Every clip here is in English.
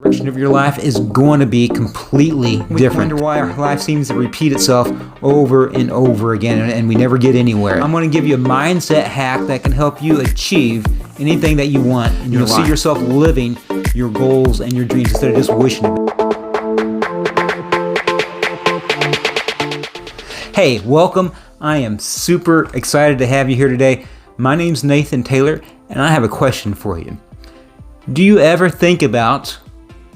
Direction of your life is going to be completely different. We wonder why our life seems to repeat itself over and over again and we never get anywhere. I'm going to give you a mindset hack that can help you achieve anything that you want in your life. You'll see yourself living your goals and your dreams instead of just wishing it. Hey, welcome. I am super excited to have you here today. My name's Nathan Taylor and I have a question for you. Do you ever think about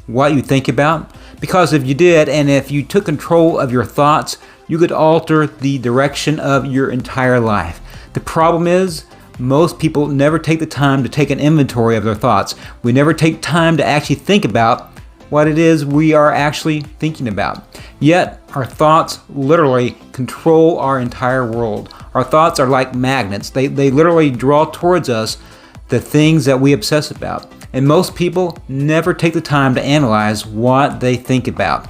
what you think about? Because if you did, and if you took control of your thoughts, you could alter the direction of your entire life. The problem is, most people never take the time to take an inventory of their thoughts. We never take time to actually think about what it is we are actually thinking about. Yet, our thoughts literally control our entire world. Our thoughts are like magnets. They literally draw towards us the things that we obsess about. And most people never take the time to analyze what they think about.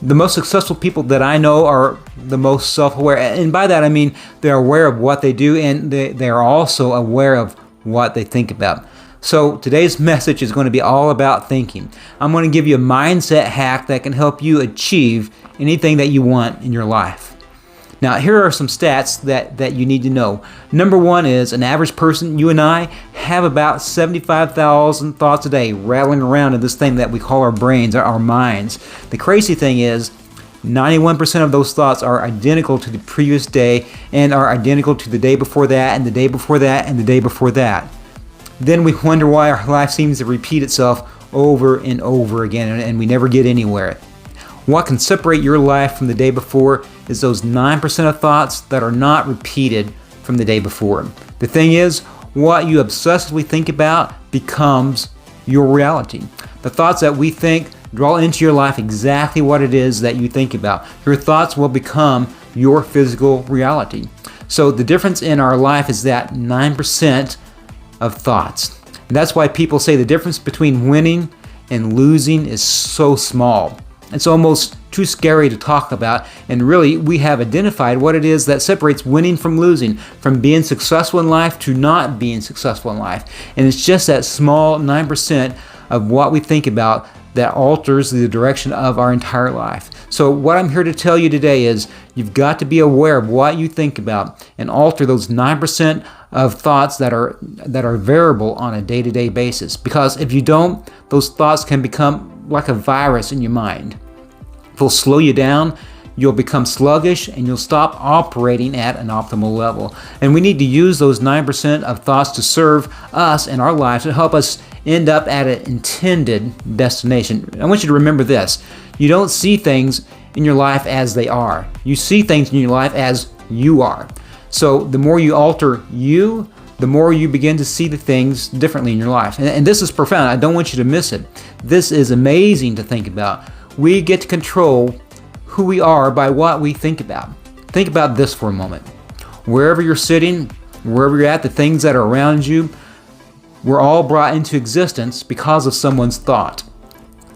The most successful people that I know are the most self-aware. And by that I mean they're aware of what they do and they are also aware of what they think about. So today's message is going to be all about thinking. I'm going to give you a mindset hack that can help you achieve anything that you want in your life. Now, here are some stats that you need to know. Number one is an average person, you and I, have about 75,000 thoughts a day rattling around in this thing that we call our brains, our minds. The crazy thing is 91% of those thoughts are identical to the previous day and are identical to the day before that and the day before that and the day before that. Then we wonder why our life seems to repeat itself over and over again and we never get anywhere. What can separate your life from the day before is those 9% of thoughts that are not repeated from the day before. The thing is, what you obsessively think about becomes your reality. The thoughts that we think draw into your life exactly what it is that you think about. Your thoughts will become your physical reality. So the difference in our life is that 9% of thoughts. And that's why people say the difference between winning and losing is so small. It's almost too scary to talk about, and really we have identified what it is that separates winning from losing, from being successful in life to not being successful in life. And it's just that small 9% of what we think about that alters the direction of our entire life. So what I'm here to tell you today is you've got to be aware of what you think about and alter those 9% of thoughts that are variable on a day-to-day basis. Because if you don't, those thoughts can become like a virus in your mind. It'll slow you down, you'll become sluggish, and you'll stop operating at an optimal level. And we need to use those 9% of thoughts to serve us and our lives to help us end up at an intended destination. I want you to remember this. You don't see things in your life as they are. You see things in your life as you are. So the more you alter you, the more you begin to see the things differently in your life. And this is profound. I don't want you to miss it. This is amazing to think about. We get to control who we are by what we think about. Think about this for a moment. Wherever you're sitting, wherever you're at, the things that are around you, were all brought into existence because of someone's thought.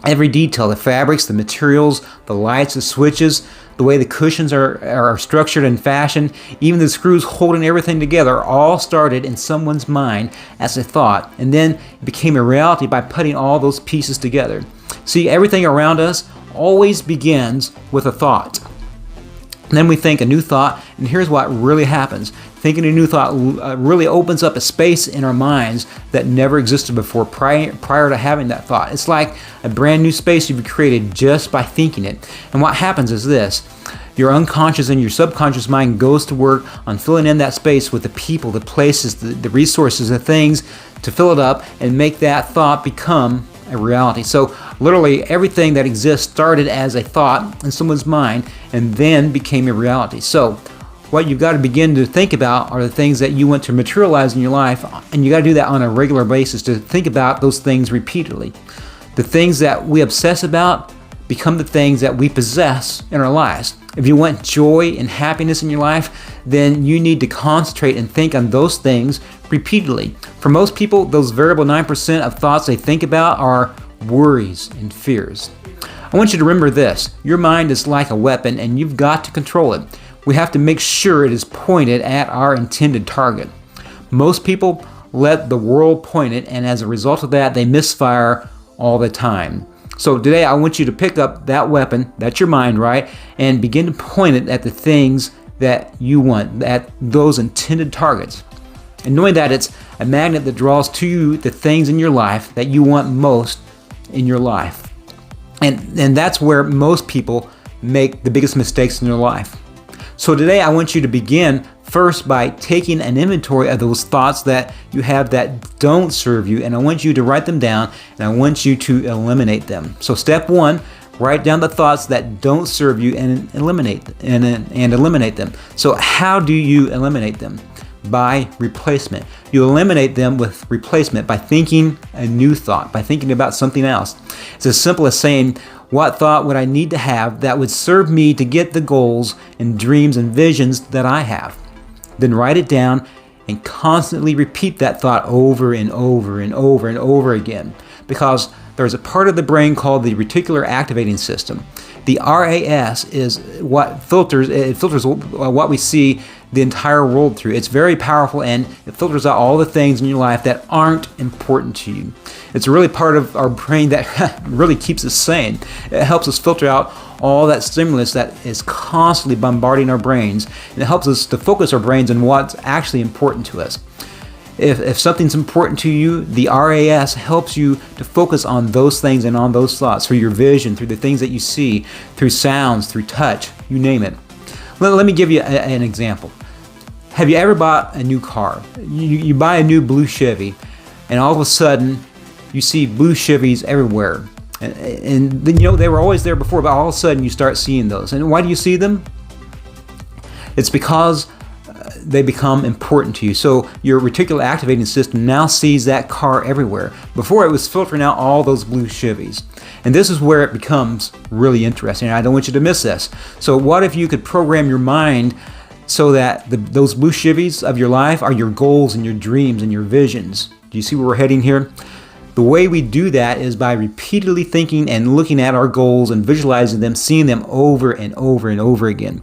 Every detail, the fabrics, the materials, the lights, the switches, the way the cushions are structured and fashioned, even the screws holding everything together, all started in someone's mind as a thought, and then became a reality by putting all those pieces together. See, everything around us always begins with a thought. And then we think a new thought, and here's what really happens. Thinking a new thought really opens up a space in our minds that never existed before prior to having that thought. It's like a brand new space you've created just by thinking it. And what happens is this. Your unconscious and your subconscious mind goes to work on filling in that space with the people, the places, the resources, the things to fill it up and make that thought become a reality. So literally everything that exists started as a thought in someone's mind and then became a reality. So what you've got to begin to think about are the things that you want to materialize in your life, and you got to do that on a regular basis, to think about those things repeatedly. The things that we obsess about become the things that we possess in our lives. If you want joy and happiness in your life, then you need to concentrate and think on those things repeatedly. For most people, those variable 9% of thoughts they think about are worries and fears. I want you to remember this. Your mind is like a weapon and you've got to control it. We have to make sure it is pointed at our intended target. Most people let the world point it, and as a result of that, they misfire all the time. So today I want you to pick up that weapon, that's your mind, right? And begin to point it at the things that you want, at those intended targets. And knowing that it's a magnet that draws to you the things in your life that you want most in your life. And that's where most people make the biggest mistakes in their life. So today I want you to begin first by taking an inventory of those thoughts that you have that don't serve you, and I want you to write them down, and I want you to eliminate them. So step one, write down the thoughts that don't serve you and eliminate them. So how do you eliminate them? By replacement. You eliminate them with replacement by thinking a new thought, by thinking about something else. It's as simple as saying, what thought would I need to have that would serve me to get the goals and dreams and visions that I have? Then write it down and constantly repeat that thought over and over and over and over again, because there's a part of the brain called the reticular activating system. The RAS is what filters what we see the entire world through. It's very powerful, and it filters out all the things in your life that aren't important to you. It's really part of our brain that really keeps us sane. It helps us filter out all that stimulus that is constantly bombarding our brains, and it helps us to focus our brains on what's actually important to us. If something's important to you, the RAS helps you to focus on those things and on those thoughts, through your vision, through the things that you see, through sounds, through touch, you name it. Let me give you an example. Have you ever bought a new car? You buy a new blue Chevy, and all of a sudden you see blue Chevys everywhere. And then, they were always there before, but all of a sudden you start seeing those. And why do you see them? It's because they become important to you. So your reticular activating system now sees that car everywhere. Before, it was filtering out all those blue Chevys. And this is where it becomes really interesting. I don't want you to miss this. So what if you could program your mind so that those blue Chevys of your life are your goals and your dreams and your visions? Do you see where we're heading here? The way we do that is by repeatedly thinking and looking at our goals and visualizing them, seeing them over and over and over again.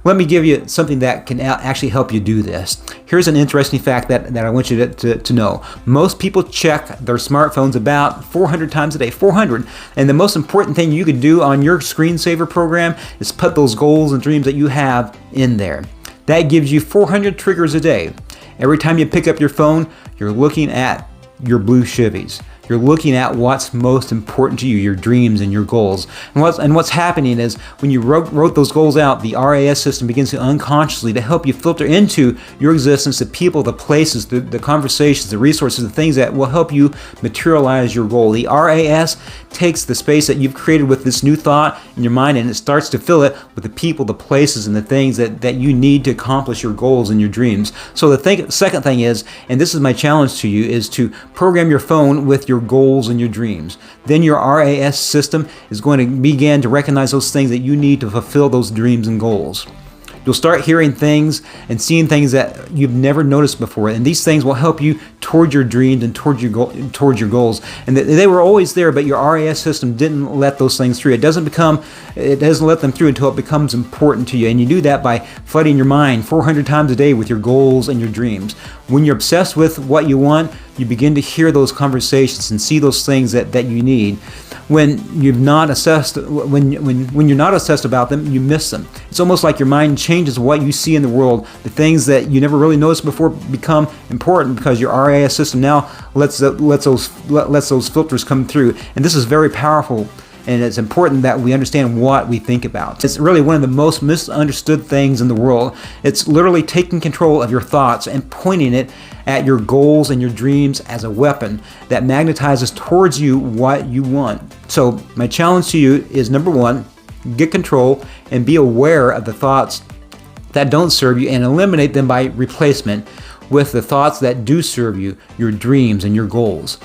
Let me give you something that can actually help you do this. Here's an interesting fact that I want you to know. Most people check their smartphones about 400 times a day, 400. And the most important thing you could do on your screensaver program is put those goals and dreams that you have in there. That gives you 400 triggers a day. Every time you pick up your phone, you're looking at your blue Chevys. You're looking at what's most important to you, your dreams and your goals. And what's happening is when you wrote those goals out, the RAS system begins to unconsciously to help you filter into your existence the people, the places, the conversations, the resources, the things that will help you materialize your goal. The RAS takes the space that you've created with this new thought in your mind, and it starts to fill it with the people, the places, and the things that you need to accomplish your goals and your dreams. So the second thing is, and this is my challenge to you, is to program your phone with your goals and your dreams. Then your RAS system is going to begin to recognize those things that you need to fulfill those dreams and goals. You'll start hearing things and seeing things that you've never noticed before, and these things will help you toward your dreams and towards your goals. And they were always there, but your RAS system didn't let those things through. It doesn't let them through until it becomes important to you. And you do that by flooding your mind 400 times a day with your goals and your dreams. When you're obsessed with what you want, you begin to hear those conversations and see those things that you need. When you're not obsessed about them, you miss them. It's almost like your mind changes what you see in the world. The things that you never really noticed before become important because your RAS system now lets those filters come through. And this is very powerful. And it's important that we understand what we think about. It's really one of the most misunderstood things in the world. It's literally taking control of your thoughts and pointing it at your goals and your dreams as a weapon that magnetizes towards you what you want. So my challenge to you is, number one, get control and be aware of the thoughts that don't serve you and eliminate them by replacement with the thoughts that do serve you, your dreams and your goals.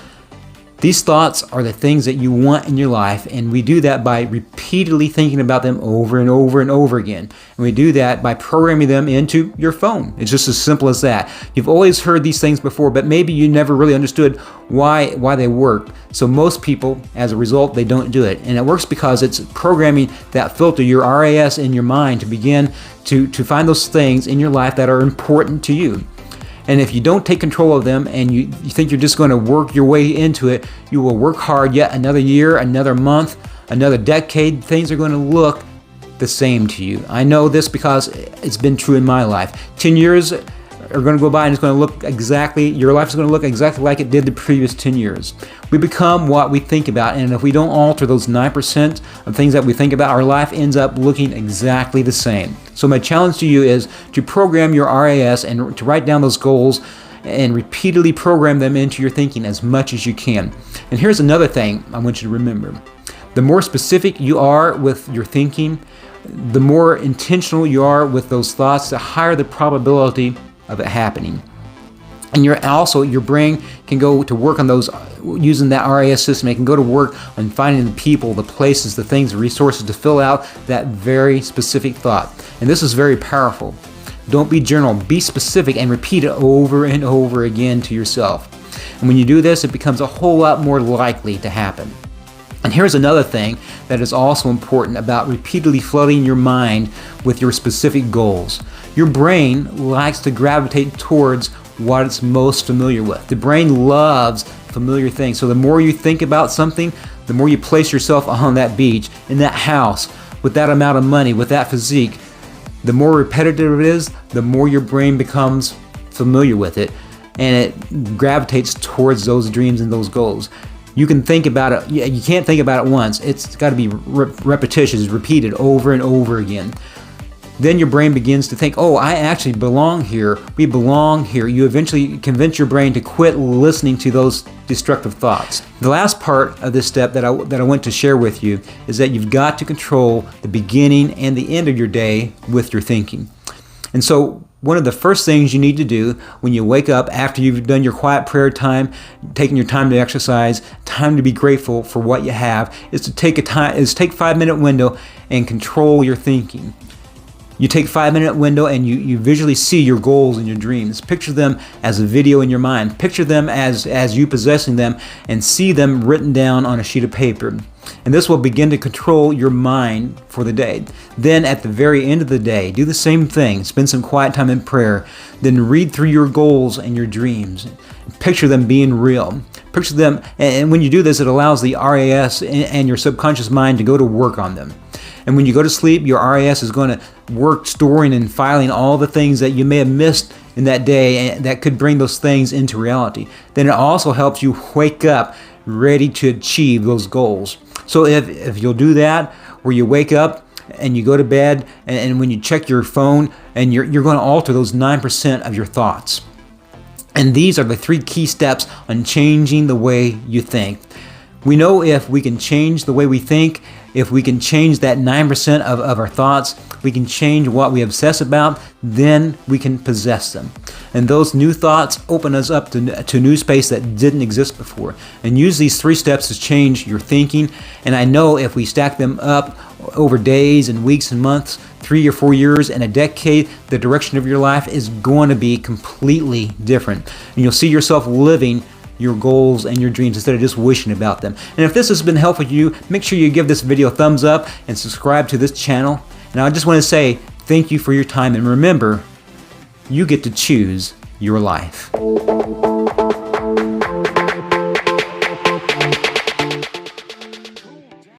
These thoughts are the things that you want in your life, and we do that by repeatedly thinking about them over and over and over again. And we do that by programming them into your phone. It's just as simple as that. You've always heard these things before, but maybe you never really understood why they work. So most people, as a result, they don't do it. And it works because it's programming that filter, your RAS in your mind, to begin to find those things in your life that are important to you. And if you don't take control of them and you think you're just going to work your way into it, you will work hard yet another year, another month, another decade. Things are going to look the same to you. I know this because it's been true in my life. 10 years are going to go by and it's going to look exactly, your life is going to look exactly like it did the previous 10 years. We become what we think about, and if we don't alter those 9% of things that we think about, our life ends up looking exactly the same. So my challenge to you is to program your RAS and to write down those goals and repeatedly program them into your thinking as much as you can. And here's another thing I want you to remember. The more specific you are with your thinking, the more intentional you are with those thoughts, the higher the probability of it happening. And your brain can go to work on those, using that RAS system. It can go to work on finding the people, the places, the things, the resources to fill out that very specific thought. And this is very powerful. Don't be general, be specific and repeat it over and over again to yourself. And when you do this, it becomes a whole lot more likely to happen. And here's another thing that is also important about repeatedly flooding your mind with your specific goals. Your brain likes to gravitate towards what it's most familiar with. The brain loves familiar things. So the more you think about something, the more you place yourself on that beach, in that house, with that amount of money, with that physique, the more repetitive it is, the more your brain becomes familiar with it, and it gravitates towards those dreams and those goals. You can think about it, you can't think about it once. It's got to be repetitious, repeated over and over again. Then your brain begins to think, oh, I actually belong here. We belong here. You eventually convince your brain to quit listening to those destructive thoughts. The last part of this step that I want to share with you is that you've got to control the beginning and the end of your day with your thinking. And so one of the first things you need to do when you wake up after you've done your quiet prayer time, taking your time to exercise, time to be grateful for what you have, is to take a 5-minute window and control your thinking. You take a 5-minute window and you visually see your goals and your dreams. Picture them as a video in your mind. Picture them as you possessing them and see them written down on a sheet of paper. And this will begin to control your mind for the day. Then at the very end of the day, do the same thing. Spend some quiet time in prayer. Then read through your goals and your dreams. Picture them being real. Picture them, and when you do this, it allows the RAS and your subconscious mind to go to work on them. And when you go to sleep, your RAS is going to work storing and filing all the things that you may have missed in that day and that could bring those things into reality. Then it also helps you wake up ready to achieve those goals. So if you'll do that, where you wake up and you go to bed, and when you check your phone, and you're going to alter those 9% of your thoughts. And these are the 3 key steps on changing the way you think. We know if we can change the way we think, if we can change that 9% of our thoughts, we can change what we obsess about, then we can possess them. And those new thoughts open us up to new space that didn't exist before. And use these 3 steps to change your thinking. And I know if we stack them up over days and weeks and months, 3 or 4 years and a decade, the direction of your life is going to be completely different. And you'll see yourself living your goals and your dreams instead of just wishing about them. And if this has been helpful to you, make sure you give this video a thumbs up and subscribe to this channel. And I just want to say thank you for your time, and remember, you get to choose your life.